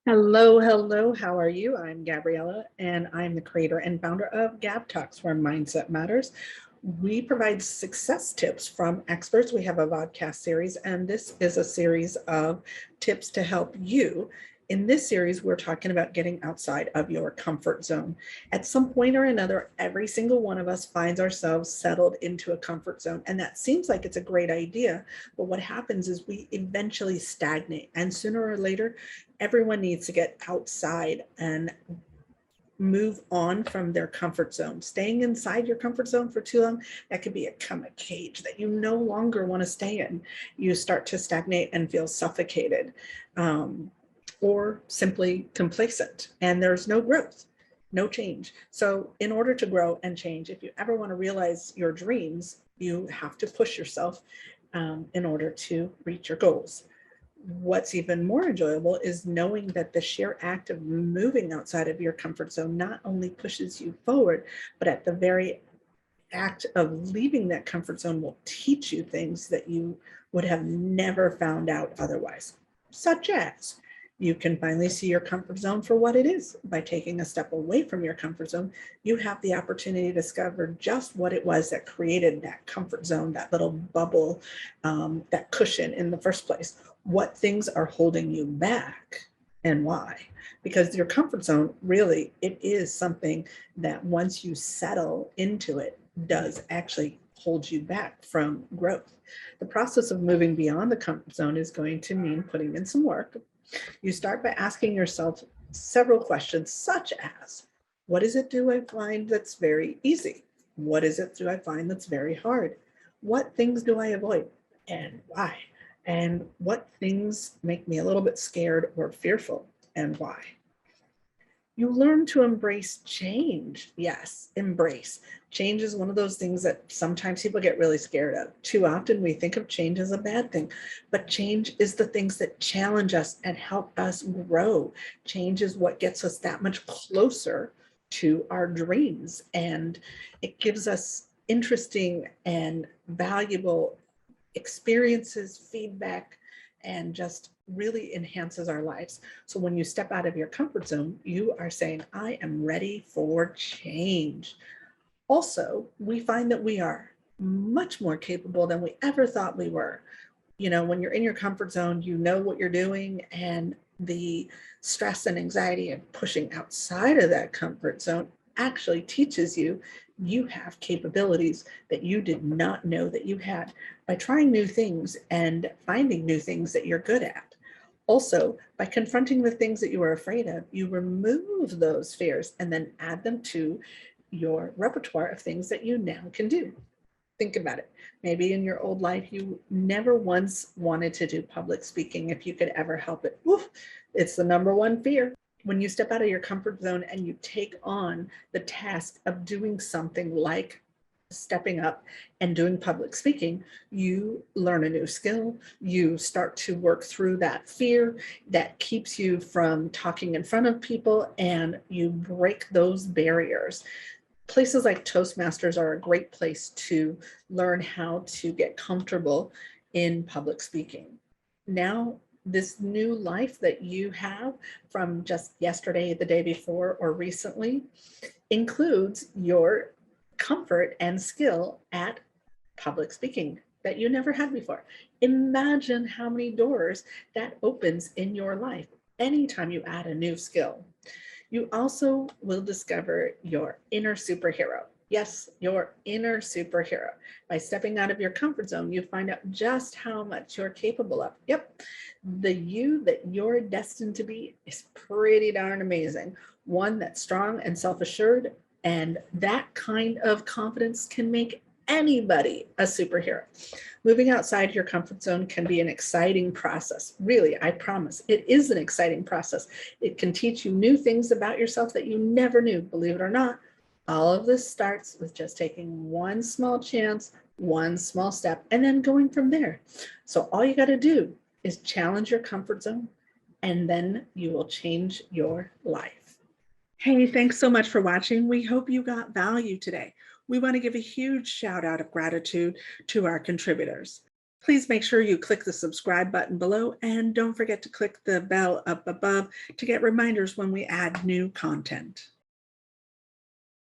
Hello, hello. How are you? I'm Gabriella, and I'm the creator and founder of GabTalks, where mindset matters. We provide success tips from experts. We have a podcast series, and this is a series of tips to help you. In this series, we're talking about getting outside of your comfort zone. At some point or another, every single one of us finds ourselves settled into a comfort zone, and that seems like it's a great idea. But what happens is we eventually stagnate, and sooner or later, everyone needs to get outside and move on from their comfort zone. Staying inside your comfort zone for too long, that could become a cage that you no longer want to stay in. You start to stagnate and feel suffocated, or simply complacent, and there's no growth, no change. So in order to grow and change, if you ever want to realize your dreams, you have to push yourself in order to reach your goals. What's even more enjoyable is knowing that the sheer act of moving outside of your comfort zone not only pushes you forward, but at the very act of leaving that comfort zone will teach you things that you would have never found out otherwise, such as you can finally see your comfort zone for what it is. By taking a step away from your comfort zone, you have the opportunity to discover just what it was that created that comfort zone, that little bubble, that cushion in the first place. What things are holding you back and why? Because your comfort zone, really, it is something that once you settle into it, does actually hold you back from growth. The process of moving beyond the comfort zone is going to mean putting in some work. You start by asking yourself several questions, such as, what is it do I find that's very easy? What is it do I find that's very hard? What things do I avoid and why? And what things make me a little bit scared or fearful and why? You learn to embrace change. Yes, embrace. Change is one of those things that sometimes people get really scared of. Too often we think of change as a bad thing, but change is the things that challenge us and help us grow. Change is what gets us that much closer to our dreams, and it gives us interesting and valuable experiences, feedback, and just really enhances our lives. So when you step out of your comfort zone, you are saying, I am ready for change. Also, we find that we are much more capable than we ever thought we were. You know, when you're in your comfort zone, you know what you're doing, and the stress and anxiety of pushing outside of that comfort zone actually teaches you you have capabilities that you did not know that you had by trying new things and finding new things that you're good at. Also, by confronting the things that you were afraid of, you remove those fears and then add them to your repertoire of things that you now can do. Think about it. Maybe in your old life, you never once wanted to do public speaking if you could ever help it. Oof, it's the number one fear. When you step out of your comfort zone and you take on the task of doing something like stepping up and doing public speaking, you learn a new skill. You start to work through that fear that keeps you from talking in front of people, and you break those barriers. Places like Toastmasters are a great place to learn how to get comfortable in public speaking. Now, this new life that you have from just yesterday, the day before, or recently includes your comfort and skill at public speaking that you never had before. Imagine how many doors that opens in your life anytime you add a new skill. You also will discover your inner superhero. Yes, your inner superhero. By stepping out of your comfort zone, you find out just how much you're capable of. Yep, the you that you're destined to be is pretty darn amazing. One that's strong and self-assured, and that kind of confidence can make anybody a superhero. Moving outside your comfort zone can be an exciting process. Really, I promise. It is an exciting process. It can teach you new things about yourself that you never knew. Believe it or not, all of this starts with just taking one small chance, one small step, and then going from there. So all you got to do is challenge your comfort zone, and then you will change your life. Hey, thanks so much for watching. We hope you got value today. We want to give a huge shout out of gratitude to our contributors. Please make sure you click the subscribe button below and don't forget to click the bell up above to get reminders when we add new content.